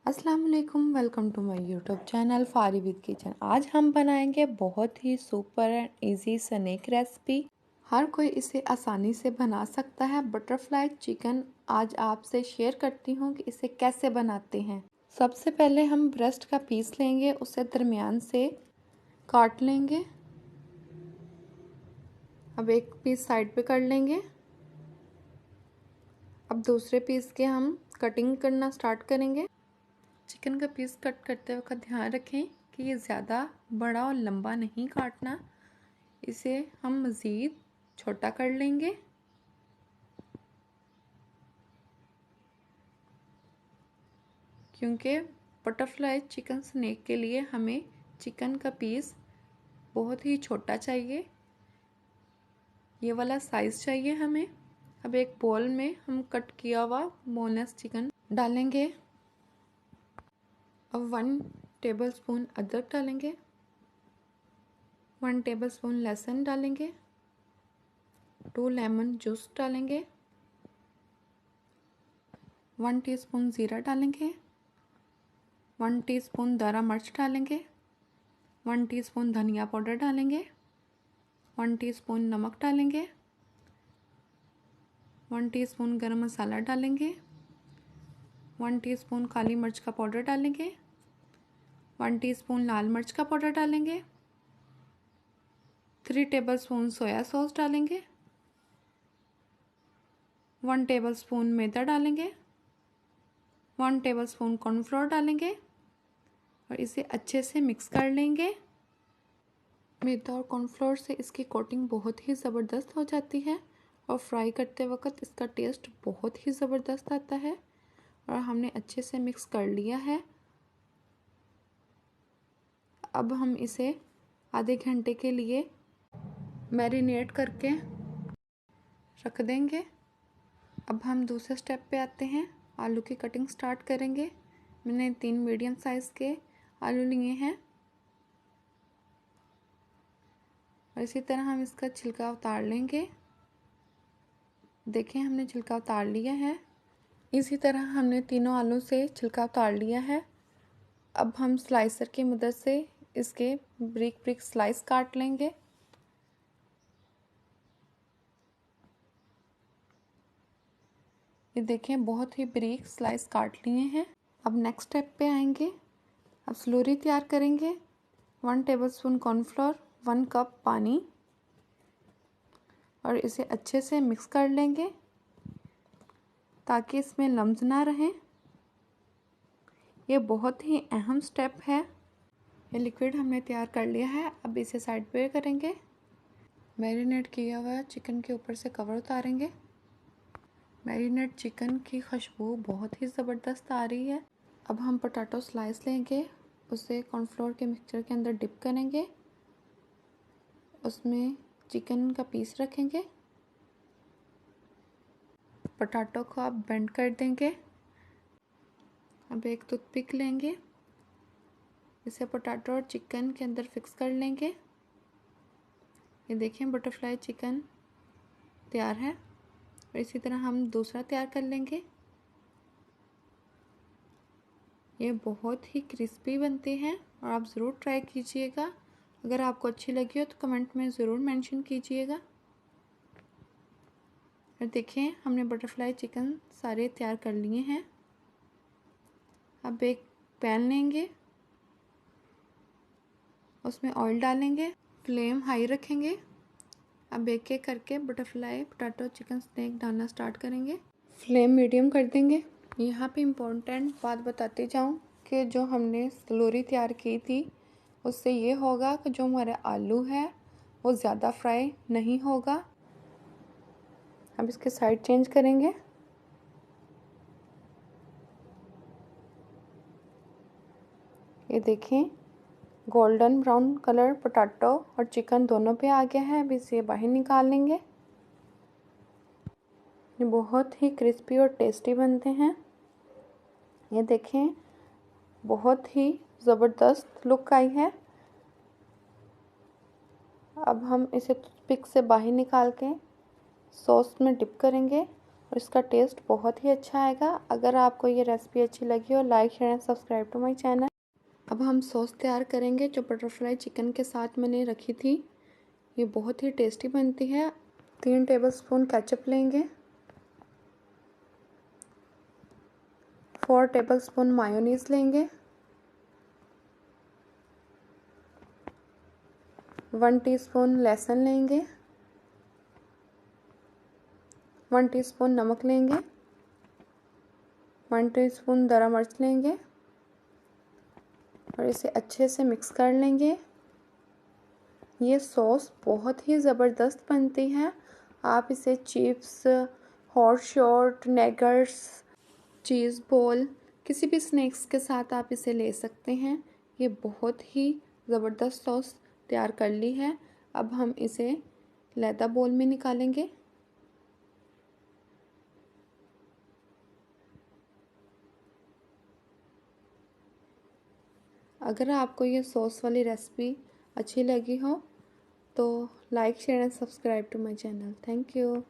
अस्सलाम वालेकुम, welcome to my YouTube channel Fari with kitchen. आज हम बनाएंगे बहुत ही super and easy snack recipe. हर कोई इसे आसानी से बना सकता है। बटरफ्लाई चिकन आज आपसे शेयर करती हूँ कि इसे कैसे बनाते हैं। सबसे पहले हम ब्रेस्ट का पीस लेंगे, उसे दरमियान से काट लेंगे। अब एक पीस साइड पे कर लेंगे। अब दूसरे पीस के हम कटिंग करना स्टार्ट करेंगे। चिकन का पीस कट करते वक्त ध्यान रखें कि ये ज़्यादा बड़ा और लंबा नहीं काटना, इसे हम मज़ीद छोटा कर लेंगे। क्योंकि बटरफ्लाई चिकन स्नैक के लिए हमें चिकन का पीस बहुत ही छोटा चाहिए, ये वाला साइज़ चाहिए हमें। अब एक बोल में हम कट किया हुआ बोनलेस चिकन डालेंगे। अब 1 टेबलस्पून अदरक डालेंगे, 1 टेबलस्पून लहसुन डालेंगे, 2 लेमन जूस डालेंगे, 1 टीस्पून ज़ीरा डालेंगे, 1 टीस्पून दरा मिर्च डालेंगे, 1 टीस्पून धनिया पाउडर डालेंगे, 1 टीस्पून नमक डालेंगे, 1 टीस्पून गरम मसाला डालेंगे, 1 टीस्पून काली मिर्च का पाउडर डालेंगे, 1 टीस्पून लाल मिर्च का पाउडर डालेंगे, 3 टेबलस्पून सोया सॉस डालेंगे, 1 टेबलस्पून मैदा डालेंगे, 1 टेबलस्पून कॉर्नफ्लोर डालेंगे और इसे अच्छे से मिक्स कर लेंगे। मैदा और कॉर्नफ्लोर से इसकी कोटिंग बहुत ही ज़बरदस्त हो जाती है और फ्राई करते वक्त इसका टेस्ट बहुत ही ज़बरदस्त आता है। और हमने अच्छे से मिक्स कर लिया है। अब हम इसे आधे घंटे के लिए मैरिनेट करके रख देंगे। अब हम दूसरे स्टेप पे आते हैं। आलू की कटिंग स्टार्ट करेंगे। मैंने 3 मीडियम साइज़ के आलू लिए हैं और इसी तरह हम इसका छिलका उतार लेंगे। देखें, हमने छिलका उतार लिया है। इसी तरह हमने तीनों आलू से छिलका उतार लिया है। अब हम स्लाइसर की मदद से इसके ब्रिक ब्रिक स्लाइस काट लेंगे। ये देखें, बहुत ही ब्रीक स्लाइस काट लिए हैं। अब नेक्स्ट स्टेप पे आएंगे। अब स्लूरी तैयार करेंगे। 1 टेबलस्पून कॉर्नफ्लोर, 1 कप पानी और इसे अच्छे से मिक्स कर लेंगे ताकि इसमें लम्स ना रहें। ये बहुत ही अहम स्टेप है। ये लिक्विड हमने तैयार कर लिया है। अब इसे साइड पे करेंगे। मैरिनेट किया हुआ चिकन के ऊपर से कवर उतारेंगे। मैरिनेट चिकन की खुशबू बहुत ही ज़बरदस्त आ रही है। अब हम पोटैटो स्लाइस लेंगे, उसे कॉर्नफ्लोर के मिक्सचर के अंदर डिप करेंगे, उसमें चिकन का पीस रखेंगे, पोटैटो को आप बेंड कर देंगे। अब एक टूथपिक लेंगे, इसे पोटैटो और चिकन के अंदर फिक्स कर लेंगे। ये देखें, बटरफ्लाई चिकन तैयार है और इसी तरह हम दूसरा तैयार कर लेंगे। ये बहुत ही क्रिस्पी बनते हैं और आप ज़रूर ट्राई कीजिएगा। अगर आपको अच्छी लगी हो तो कमेंट में ज़रूर मेंशन कीजिएगा। और देखें, हमने बटरफ्लाई चिकन सारे तैयार कर लिए हैं। अब एक पैन लेंगे, उसमें ऑयल डालेंगे, फ्लेम हाई रखेंगे। अब एक एक करके बटरफ्लाई पोटैटो चिकन स्नैक डालना स्टार्ट करेंगे। फ्लेम मीडियम कर देंगे। यहाँ पे इम्पोर्टेंट बात बताती जाऊँ कि जो हमने स्लूरी तैयार की थी उससे ये होगा कि जो हमारा आलू है वो ज़्यादा फ्राई नहीं होगा। अब इसके साइड चेंज करेंगे। ये देखें, गोल्डन ब्राउन कलर पोटैटो और चिकन दोनों पे आ गया है। अब इसे बाहर निकाल लेंगे। ये बहुत ही क्रिस्पी और टेस्टी बनते हैं। ये देखें, बहुत ही ज़बरदस्त लुक आई है। अब हम इसे टूथपिक से बाहर निकाल के सॉस में डिप करेंगे और इसका टेस्ट बहुत ही अच्छा आएगा। अगर आपको ये रेसिपी अच्छी लगी हो, like share and subscribe to my channel. अब हम सॉस तैयार करेंगे जो बटरफ्लाई चिकन के साथ मैंने रखी थी। ये बहुत ही टेस्टी बनती है। 3 टेबलस्पून केचप लेंगे, 4 टेबलस्पून मायोनीज लेंगे, 1 टीस्पून लहसुन लेंगे, 1 टीस्पून नमक लेंगे, 1 टीस्पून दरा मिर्च लेंगे और इसे अच्छे से मिक्स कर लेंगे। ये सॉस बहुत ही ज़बरदस्त बनती है। आप इसे chips, hot shot, nuggets, cheese ball, किसी भी स्नैक्स के साथ आप इसे ले सकते हैं। ये बहुत ही ज़बरदस्त सॉस तैयार कर ली है। अब हम इसे लैदा बोल में निकालेंगे। अगर आपको ये सॉस वाली रेसिपी अच्छी लगी हो तो like share and subscribe to my channel. Thank you.